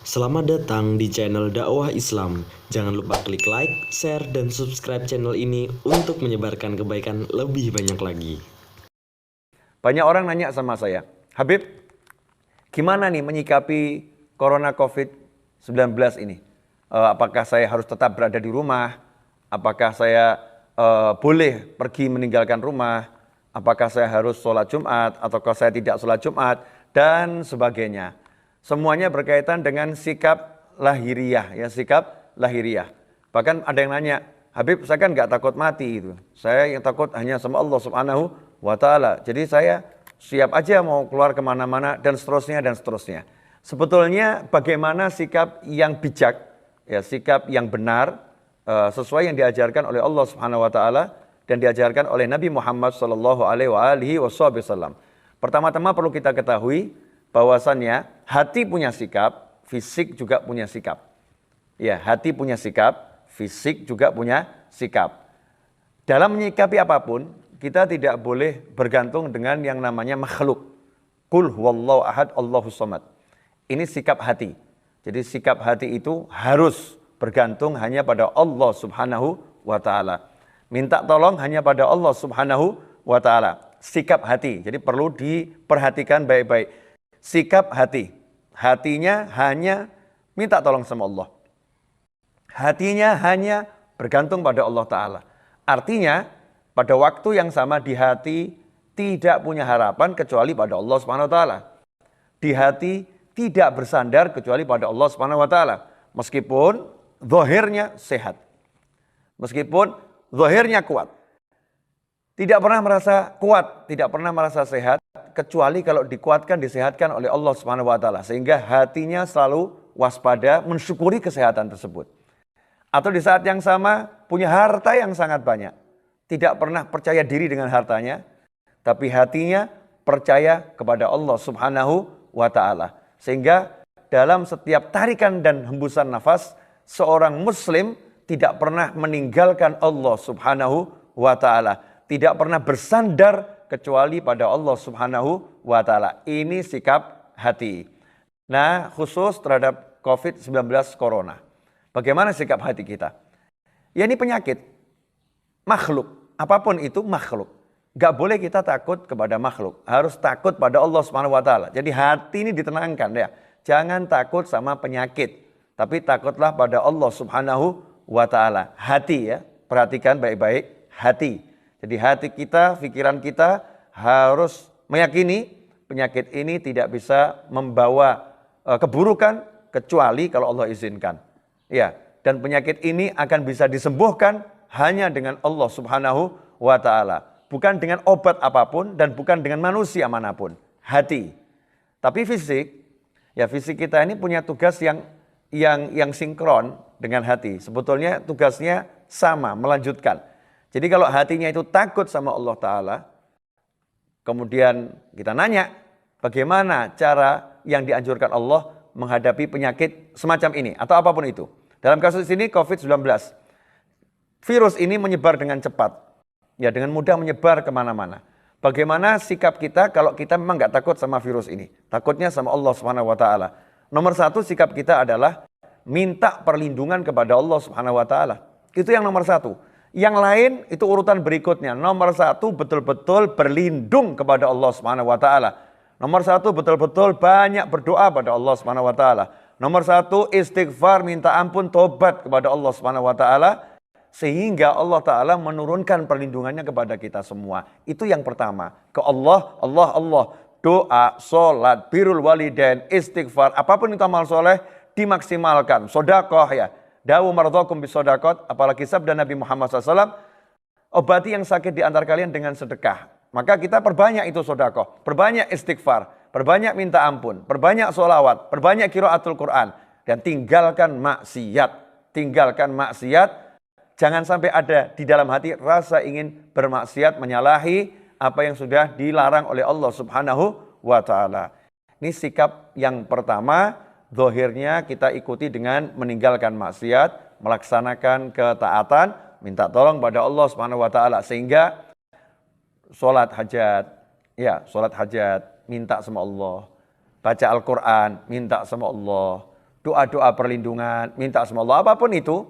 Selamat datang di channel Dakwah Islam. Jangan lupa klik like, share, dan subscribe channel ini untuk menyebarkan kebaikan lebih banyak lagi. Banyak orang nanya sama saya, Habib, gimana nih menyikapi Corona COVID-19 ini? Apakah saya harus tetap berada di rumah? Apakah saya boleh pergi meninggalkan rumah? Apakah saya harus sholat Jumat? Ataukah saya tidak sholat Jumat? Dan sebagainya. Semuanya berkaitan dengan sikap lahiriah, ya sikap lahiriah. Bahkan ada yang nanya, Habib, saya kan nggak takut mati itu. Saya yang takut hanya sama Allah Subhanahu wa Ta'ala. Jadi saya siap aja mau keluar kemana-mana dan seterusnya dan seterusnya. Sebetulnya bagaimana sikap yang bijak, ya sikap yang benar, sesuai yang diajarkan oleh Allah Subhanahu wa Ta'ala dan diajarkan oleh Nabi Muhammad sallallahu alaihi wasallam. Pertama-tama perlu kita ketahui bahwasannya hati punya sikap, fisik juga punya sikap. Ya, hati punya sikap, fisik juga punya sikap. Dalam menyikapi apapun, kita tidak boleh bergantung dengan yang namanya makhluk. Qul huwallahu ahad, Allahus samad. Ini sikap hati. Jadi sikap hati itu harus bergantung hanya pada Allah Subhanahu wa Ta'ala. Minta tolong hanya pada Allah Subhanahu wa Ta'ala. Sikap hati. Jadi perlu diperhatikan baik-baik. Sikap hati. Hatinya hanya minta tolong sama Allah. Hatinya hanya bergantung pada Allah Ta'ala. Artinya pada waktu yang sama di hati tidak punya harapan kecuali pada Allah Subhanahu wa Ta'ala. Di hati tidak bersandar kecuali pada Allah Subhanahu wa Ta'ala. Meskipun zahirnya sehat. Meskipun zahirnya kuat. Tidak pernah merasa kuat, tidak pernah merasa sehat, kecuali kalau dikuatkan, disehatkan oleh Allah Subhanahu wa Ta'ala. Sehingga hatinya selalu waspada, mensyukuri kesehatan tersebut. Atau di saat yang sama punya harta yang sangat banyak. Tidak pernah percaya diri dengan hartanya, tapi hatinya percaya kepada Allah Subhanahu wa Ta'ala. Sehingga dalam setiap tarikan dan hembusan nafas, seorang muslim tidak pernah meninggalkan Allah Subhanahu wa Ta'ala. Tidak pernah bersandar kecuali pada Allah Subhanahu wa Ta'ala. Ini sikap hati. Nah, khusus terhadap COVID-19 Corona. Bagaimana sikap hati kita? Ya ini penyakit. Makhluk. Apapun itu makhluk. Gak boleh kita takut kepada makhluk. Harus takut pada Allah Subhanahu wa Ta'ala. Jadi hati ini ditenangkan ya. Jangan takut sama penyakit. Tapi takutlah pada Allah Subhanahu wa Ta'ala. Hati ya. Perhatikan baik-baik hati. Jadi hati kita, pikiran kita harus meyakini penyakit ini tidak bisa membawa keburukan kecuali kalau Allah izinkan. Ya, dan penyakit ini akan bisa disembuhkan hanya dengan Allah Subhanahu wa Ta'ala. Bukan dengan obat apapun dan bukan dengan manusia manapun. Hati. Tapi fisik, ya fisik kita ini punya tugas yang sinkron dengan hati. Sebetulnya tugasnya sama, melanjutkan. Jadi kalau hatinya itu takut sama Allah Ta'ala, kemudian kita nanya, bagaimana cara yang dianjurkan Allah menghadapi penyakit semacam ini, atau apapun itu. Dalam kasus ini COVID-19, virus ini menyebar dengan cepat, ya dengan mudah menyebar kemana-mana. Bagaimana sikap kita kalau kita memang nggak takut sama virus ini, takutnya sama Allah Subhanahu wa Ta'ala. Nomor satu sikap kita adalah minta perlindungan kepada Allah Subhanahu wa Ta'ala. Itu yang nomor satu. Yang lain itu urutan berikutnya. Nomor satu betul-betul berlindung kepada Allah Subhanahu wa Ta'ala. Nomor satu betul-betul banyak berdoa pada Allah Subhanahu wa Ta'ala. Nomor satu istighfar, minta ampun, tobat kepada Allah Subhanahu wa Ta'ala. Sehingga Allah Ta'ala menurunkan perlindungannya kepada kita semua. Itu yang pertama. Ke Allah, Allah. Doa, sholat, birrul walidain, istighfar. Apapun itu amal soleh dimaksimalkan. Sodakoh ya. Dawu mardhakum bisodakot, apalagi sabda Nabi Muhammad SAW, obati yang sakit di antara kalian dengan sedekah. Maka kita perbanyak itu sodakoh, perbanyak istighfar, perbanyak minta ampun, perbanyak sholawat, perbanyak qiraatul Quran. Dan tinggalkan maksiat. Tinggalkan maksiat, jangan sampai ada di dalam hati rasa ingin bermaksiat, menyalahi apa yang sudah dilarang oleh Allah Subhanahu wa Ta'ala. Ini sikap yang pertama. Zahirnya kita ikuti dengan meninggalkan maksiat, melaksanakan ketaatan, minta tolong pada Allah Subhanahu wa Ta'ala. Sehingga sholat hajat, minta sama Allah. Baca Al-Quran, minta sama Allah. doa-doa perlindungan, minta sama Allah, apapun itu,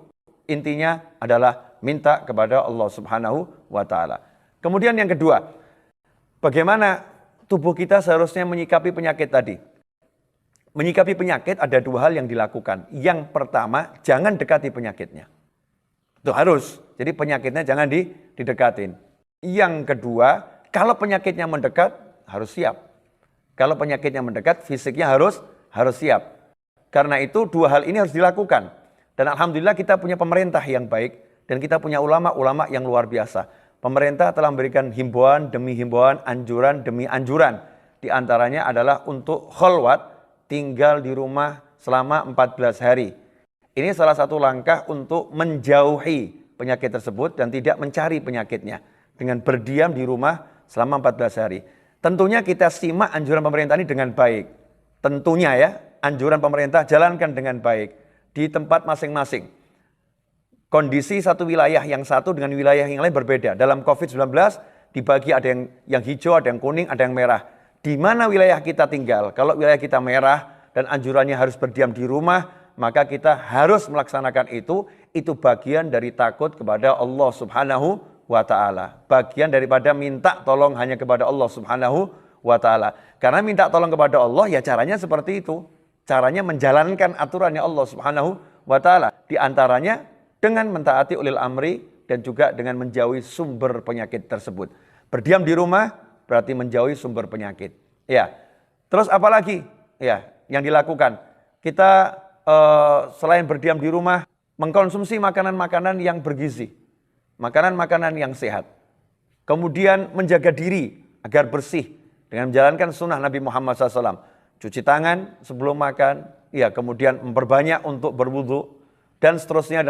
intinya adalah minta kepada Allah Subhanahu wa Ta'ala. Kemudian yang kedua, bagaimana tubuh kita seharusnya menyikapi penyakit tadi? Menyikapi penyakit ada dua hal yang dilakukan. Yang pertama, jangan dekati penyakitnya. Itu harus. Jadi penyakitnya jangan didekatin. Yang kedua, kalau penyakitnya mendekat, harus siap. Kalau penyakitnya mendekat, fisiknya harus siap. Karena itu dua hal ini harus dilakukan. Dan alhamdulillah kita punya pemerintah yang baik dan kita punya ulama-ulama yang luar biasa. Pemerintah telah memberikan himbauan demi himbauan, anjuran demi anjuran. Di antaranya adalah untuk kholwat, tinggal di rumah selama 14 hari. Ini salah satu langkah untuk menjauhi penyakit tersebut dan tidak mencari penyakitnya. Dengan berdiam di rumah selama 14 hari. Tentunya kita simak anjuran pemerintah ini dengan baik. Tentunya ya, anjuran pemerintah jalankan dengan baik di tempat masing-masing. Kondisi satu wilayah yang satu dengan wilayah yang lain berbeda. Dalam COVID-19 dibagi ada yang hijau, ada yang kuning, ada yang merah. Di mana wilayah kita tinggal? Kalau wilayah kita merah dan anjurannya harus berdiam di rumah, maka kita harus melaksanakan itu. Itu bagian dari takut kepada Allah Subhanahu wa Ta'ala. Bagian daripada minta tolong hanya kepada Allah Subhanahu wa Ta'ala. Karena minta tolong kepada Allah ya caranya seperti itu. Caranya menjalankan aturannya Allah Subhanahu wa Ta'ala. Di antaranya dengan mentaati ulil amri dan juga dengan menjauhi sumber penyakit tersebut. Berdiam di rumah berarti menjauhi sumber penyakit. Ya. Terus apa lagi? Ya, yang dilakukan. Kita selain berdiam di rumah, mengkonsumsi makanan-makanan yang bergizi. Makanan-makanan yang sehat. Kemudian menjaga diri agar bersih dengan menjalankan sunnah Nabi Muhammad SAW. Cuci tangan sebelum makan, ya, kemudian memperbanyak untuk berwudu, dan seterusnya,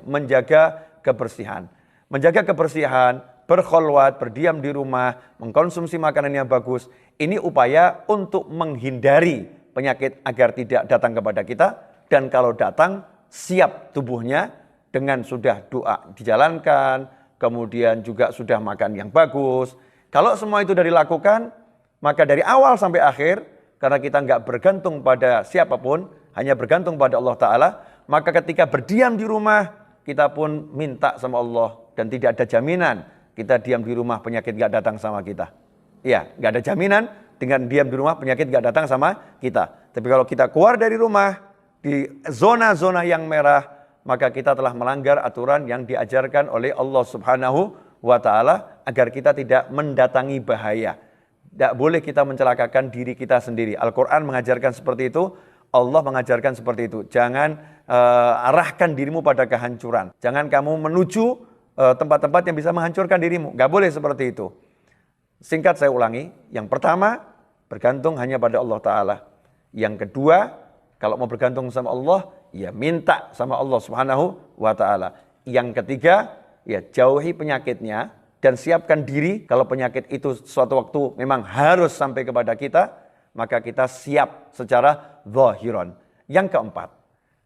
menjaga kebersihan. Menjaga kebersihan, berkholwat, berdiam di rumah, mengkonsumsi makanan yang bagus, ini upaya untuk menghindari penyakit agar tidak datang kepada kita, dan kalau datang, siap tubuhnya dengan sudah doa dijalankan, kemudian juga sudah makan yang bagus. Kalau semua itu sudah dilakukan, maka dari awal sampai akhir, karena kita nggak bergantung pada siapapun, hanya bergantung pada Allah Ta'ala, maka ketika berdiam di rumah, kita pun minta sama Allah. Dan tidak ada jaminan kita diam di rumah penyakit nggak datang sama kita. Ya, nggak ada jaminan dengan diam di rumah penyakit nggak datang sama kita. Tapi kalau kita keluar dari rumah, di zona-zona yang merah, maka kita telah melanggar aturan yang diajarkan oleh Allah Subhanahu wa Ta'ala agar kita tidak mendatangi bahaya. Tidak boleh kita mencelakakan diri kita sendiri. Al-Quran mengajarkan seperti itu, Allah mengajarkan seperti itu. Jangan arahkan dirimu pada kehancuran. Jangan kamu menuju tempat-tempat yang bisa menghancurkan dirimu. Nggak boleh seperti itu. Singkat saya ulangi, yang pertama, bergantung hanya pada Allah Ta'ala. Yang kedua, kalau mau bergantung sama Allah, ya minta sama Allah Subhanahu wa Ta'ala. Yang ketiga, ya jauhi penyakitnya dan siapkan diri kalau penyakit itu suatu waktu memang harus sampai kepada kita, maka kita siap secara zahiran. Yang keempat,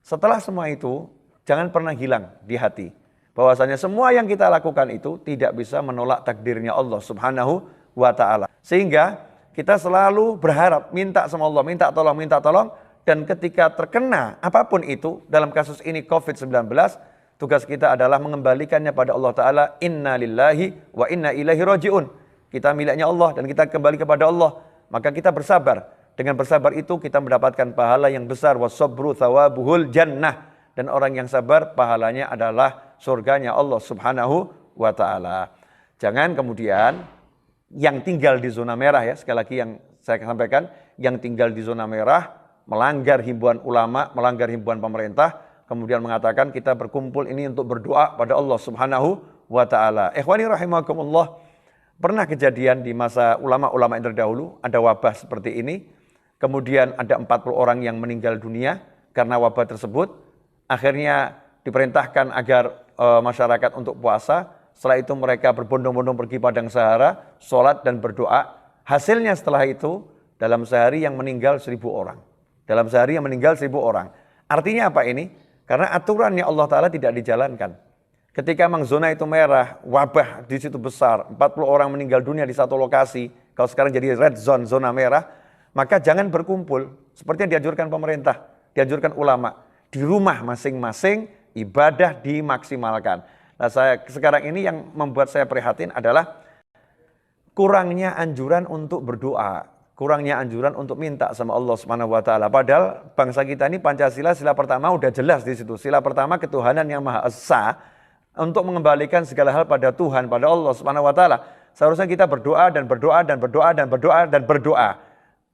setelah semua itu, jangan pernah hilang di hati bahwasanya semua yang kita lakukan itu tidak bisa menolak takdirnya Allah Subhanahu wa Ta'ala. Sehingga kita selalu berharap, minta sama Allah, minta tolong. Dan ketika terkena apapun itu, dalam kasus ini COVID-19, tugas kita adalah mengembalikannya pada Allah Ta'ala. Inna lillahi wa inna ilaihi raji'un. Kita miliknya Allah dan kita kembali kepada Allah. Maka kita bersabar. Dengan bersabar itu kita mendapatkan pahala yang besar. Wasabru thawabuhul jannah. Dan orang yang sabar pahalanya adalah surganya Allah Subhanahu wa Ta'ala. Jangan kemudian yang tinggal di zona merah, ya, sekali lagi yang saya sampaikan, yang tinggal di zona merah melanggar himbauan ulama, melanggar himbauan pemerintah, kemudian mengatakan kita berkumpul ini untuk berdoa pada Allah Subhanahu wa Ta'ala. Ikhwani rahimakumullah, pernah kejadian di masa ulama-ulama yang terdahulu, ada wabah seperti ini, kemudian ada 40 orang yang meninggal dunia karena wabah tersebut. Akhirnya diperintahkan agar masyarakat untuk puasa. Setelah itu mereka berbondong-bondong pergi padang Sahara, sholat dan berdoa. Hasilnya setelah itu, dalam sehari yang meninggal 1.000 orang. Dalam sehari yang meninggal 1.000 orang. Artinya apa ini? Karena aturannya Allah Ta'ala tidak dijalankan. Ketika memang zona itu merah, wabah di situ besar, 40 orang meninggal dunia di satu lokasi, kalau sekarang jadi red zone, zona merah, maka jangan berkumpul. Seperti yang dianjurkan pemerintah. dianjurkan ulama. Di rumah masing-masing ibadah dimaksimalkan. Nah, sekarang ini yang membuat saya prihatin adalah kurangnya anjuran untuk berdoa, kurangnya anjuran untuk minta sama Allah Subhanahu wa taala. Padahal bangsa kita ini Pancasila, sila pertama udah jelas di situ. Sila pertama ketuhanan yang Maha Esa, untuk mengembalikan segala hal pada Tuhan, pada Allah Subhanahu wa taala. Seharusnya kita berdoa dan berdoa dan berdoa dan berdoa dan berdoa.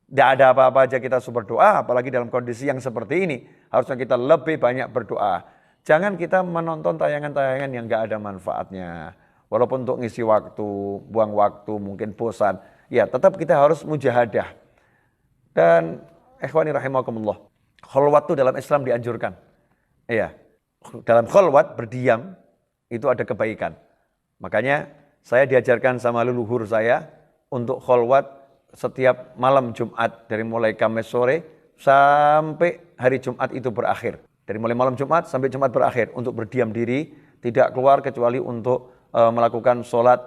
Tidak ada apa-apa aja kita berdoa, apalagi dalam kondisi yang seperti ini. Harusnya kita lebih banyak berdoa. Jangan kita menonton tayangan-tayangan yang gak ada manfaatnya. Walaupun untuk ngisi waktu, buang waktu, mungkin bosan. Ya tetap kita harus mujahadah. Dan ikhwani rahimakumullah, kholwat itu dalam Islam dianjurkan. Iya, dalam kholwat berdiam itu ada kebaikan. Makanya saya diajarkan sama leluhur saya untuk kholwat setiap malam Jumat dari mulai Kamis sore sampai hari Jumat itu berakhir. Dari mulai malam Jumat sampai Jumat berakhir untuk berdiam diri, tidak keluar kecuali untuk melakukan sholat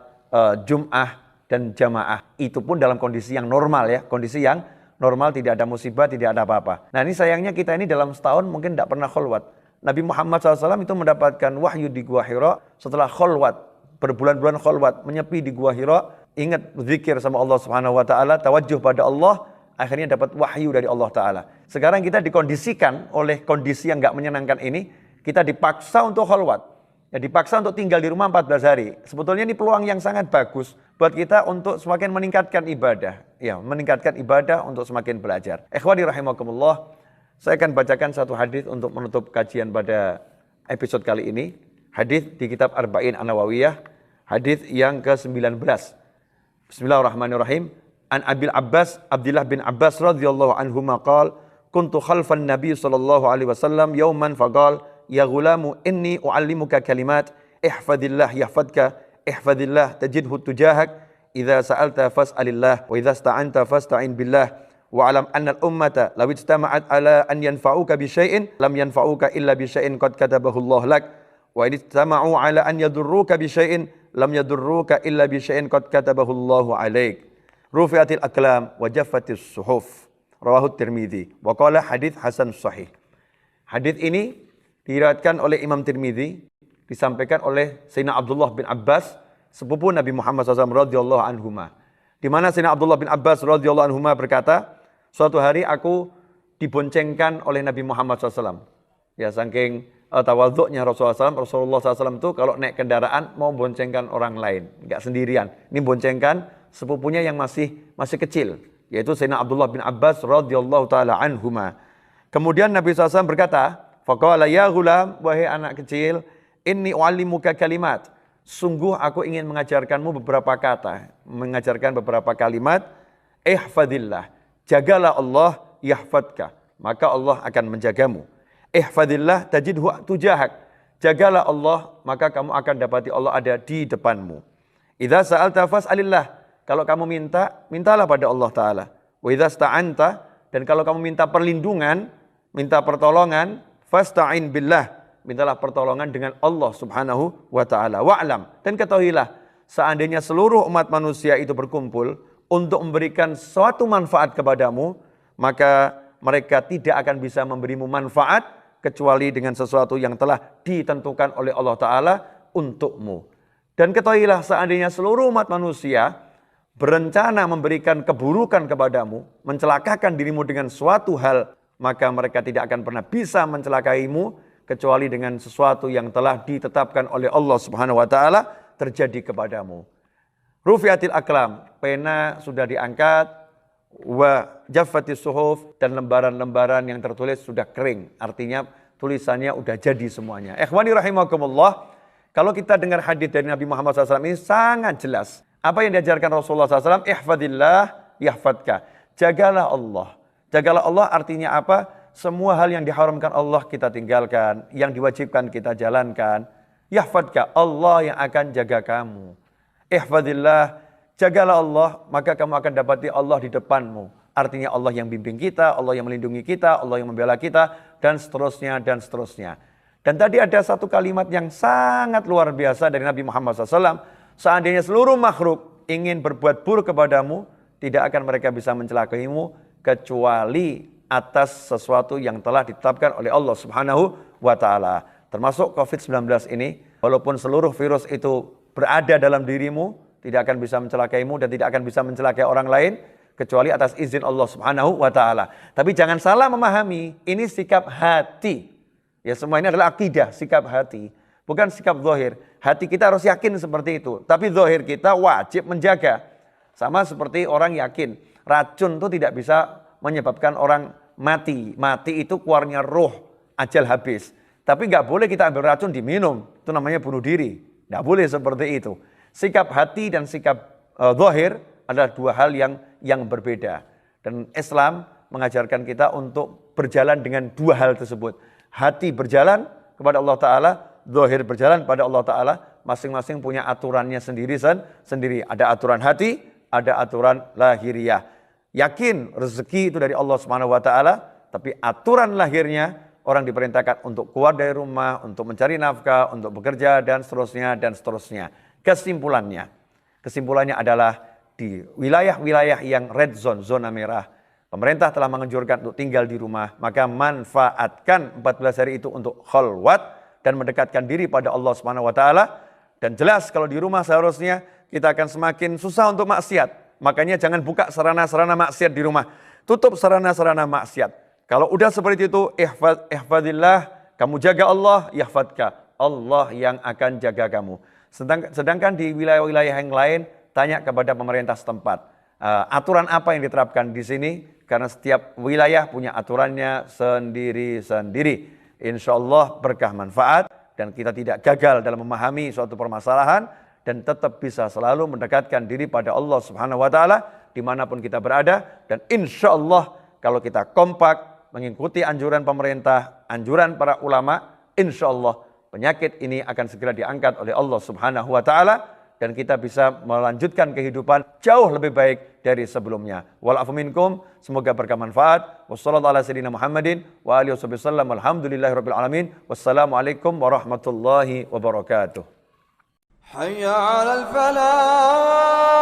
Jum'ah dan jamaah. Itu pun dalam kondisi yang normal ya, kondisi yang normal, tidak ada musibah, tidak ada apa-apa. Nah ini sayangnya kita ini dalam setahun mungkin tidak pernah kholwat. Nabi Muhammad SAW itu mendapatkan wahyu di Gua Hira setelah kholwat, berbulan-bulan kholwat, menyepi di Gua Hira, ingat zikir sama Allah Subhanahu wa taala, tawajjuh pada Allah, akhirnya dapat wahyu dari Allah taala. Sekarang kita dikondisikan oleh kondisi yang enggak menyenangkan ini, kita dipaksa untuk kholwat. Ya, dipaksa untuk tinggal di rumah 14 hari. Sebetulnya ini peluang yang sangat bagus buat kita untuk semakin meningkatkan ibadah. Ya, meningkatkan ibadah untuk semakin belajar. Ikhwani rahimakumullah, saya akan bacakan satu hadis untuk menutup kajian pada episode kali ini. Hadis di kitab Arba'in An-Nawawiyah, hadis yang ke-19. Bismillahirrahmanirrahim. An Abil Abbas, Abdullah bin Abbas radhiyallahu anhuma qala, kuntu khalfan Nabi sallallahu alaihi wasallam yauman faqala, ya gulamu inni uallimuka kalimat, ihfadillah yahfadka, ihfadillah tajidhu tujahak, idza sa'alta fas'alillah, wa idza ista'anta fasta'in billah, wa alam anna al-ummata law ijtama'at ala an yanfa'uka bi syai'in lam yanfa'uka illa bi syai'in qad katabahu Allah lak, wa in ijtama'u ala an yadurruka bi syai'in lam yadurruka illa bi syai'in qad katabahu Allah 'alaik. Rufi'atil aqlam wa jaffatis suhuf. Rawahu Tirmidzi wa qala hadits hasan sahih. Hadits ini diriwayatkan oleh Imam Tirmidzi, disampaikan oleh Sayyidina Abdullah bin Abbas, sepupu Nabi Muhammad SAW radhiyallahu anhuma. Di mana Sayyidina Abdullah bin Abbas radhiyallahu anhuma berkata, suatu hari aku diboncengkan oleh Nabi Muhammad SAW. Ya, saking tawadhu'nya Rasulullah SAW itu kalau naik kendaraan mau boncengkan orang lain, enggak sendirian. Ini boncengkan sepupunya yang masih kecil, yaitu Sayyidina Abdullah bin Abbas radhiyallahu taala anhuma. Kemudian Nabi SAW berkata, faqala ya ghulam, wahai anak kecil, inni uallimuka kalimat. Sungguh aku ingin mengajarkanmu beberapa kata, mengajarkan beberapa kalimat. Ihfadillah, jagalah Allah, yahfadka, maka Allah akan menjagamu. Ihfadillah tajidhu tujahak, jagalah Allah, maka kamu akan dapati Allah ada di depanmu. Idza sa'alta fas'alillah, kalau kamu minta, mintalah pada Allah Ta'ala. Wa idza sta'anta, dan kalau kamu minta perlindungan, minta pertolongan, fasta'in billah, mintalah pertolongan dengan Allah Subhanahu wa taala. Wa'lam, dan ketahuilah, seandainya seluruh umat manusia itu berkumpul untuk memberikan suatu manfaat kepadamu, maka mereka tidak akan bisa memberimu manfaat kecuali dengan sesuatu yang telah ditentukan oleh Allah taala untukmu. Dan ketahuilah, seandainya seluruh umat manusia berencana memberikan keburukan kepadamu, mencelakakan dirimu dengan suatu hal, maka mereka tidak akan pernah bisa mencelakaimu kecuali dengan sesuatu yang telah ditetapkan oleh Allah Subhanahu wa taala terjadi kepadamu. Rufi'atil aqlam, pena sudah diangkat, wa jaffatis suhuf, dan lembaran-lembaran yang tertulis sudah kering. Artinya tulisannya sudah jadi semuanya. Ikhwani rahimakumullah, kalau kita dengar hadis dari Nabi Muhammad SAW ini sangat jelas. Apa yang diajarkan Rasulullah SAW? Ihfadillah yahfadka. Jagalah Allah. Jagalah Allah artinya apa? Semua hal yang diharamkan Allah kita tinggalkan, yang diwajibkan kita jalankan. Yahfadka, Allah yang akan jaga kamu. Ihfadillah, jagalah Allah, maka kamu akan dapati Allah di depanmu. Artinya Allah yang bimbing kita, Allah yang melindungi kita, Allah yang membela kita, dan seterusnya, dan seterusnya. Dan tadi ada satu kalimat yang sangat luar biasa dari Nabi Muhammad SAW. Seandainya seluruh makhluk ingin berbuat buruk kepadamu, tidak akan mereka bisa mencelakaimu, kecuali atas sesuatu yang telah ditetapkan oleh Allah Subhanahu wa taala. Termasuk COVID-19 ini, walaupun seluruh virus itu berada dalam dirimu, tidak akan bisa mencelakaimu dan tidak akan bisa mencelakai orang lain kecuali atas izin Allah Subhanahu wa taala. Tapi jangan salah memahami, ini sikap hati. Ya, semua ini adalah akidah, sikap hati, bukan sikap zahir. Hati kita harus yakin seperti itu, tapi zahir kita wajib menjaga. Sama seperti orang yakin, racun itu tidak bisa menyebabkan orang mati. Mati itu keluarnya roh, ajal habis. Tapi nggak boleh kita ambil racun diminum, itu namanya bunuh diri. Nggak boleh seperti itu. Sikap hati dan sikap zahir adalah dua hal yang berbeda. Dan Islam mengajarkan kita untuk berjalan dengan dua hal tersebut. Hati berjalan kepada Allah Ta'ala, zahir berjalan pada Allah Ta'ala, masing-masing punya aturannya sendiri. Ada aturan hati, ada aturan lahiriah. Yakin rezeki itu dari Allah Subhanahu wa taala, tapi aturan lahirnya orang diperintahkan untuk keluar dari rumah, untuk mencari nafkah, untuk bekerja dan seterusnya. Kesimpulannya adalah di wilayah-wilayah yang red zone, zona merah, pemerintah telah menganjurkan untuk tinggal di rumah, maka manfaatkan 14 hari itu untuk khalwat dan mendekatkan diri pada Allah Subhanahu wa taala. Dan jelas kalau di rumah seharusnya kita akan semakin susah untuk maksiat. Makanya jangan buka sarana-sarana maksiat di rumah. Tutup sarana-sarana maksiat. Kalau udah seperti itu, ihfadillah, kamu jaga Allah, yahfadka. Allah yang akan jaga kamu. Sedangkan di wilayah-wilayah yang lain, tanya kepada pemerintah setempat. Aturan apa yang diterapkan di sini? Karena setiap wilayah punya aturannya sendiri-sendiri. Insya Allah berkah manfaat dan kita tidak gagal dalam memahami suatu permasalahan dan tetap bisa selalu mendekatkan diri pada Allah Subhanahu wa taala dimanapun kita berada. Dan insya Allah kalau kita kompak mengikuti anjuran pemerintah, anjuran para ulama, insya Allah penyakit ini akan segera diangkat oleh Allah Subhanahu wa taala dan kita bisa melanjutkan kehidupan jauh lebih baik dari sebelumnya. Wal afu minkum, semoga berkah manfaat. Wassallallahu ala sayyidina Muhammadin wa alihi wasallam. Walhamdulillahirabbil alamin. Wassalamualaikum warahmatullahi wabarakatuh. حي على الفلاح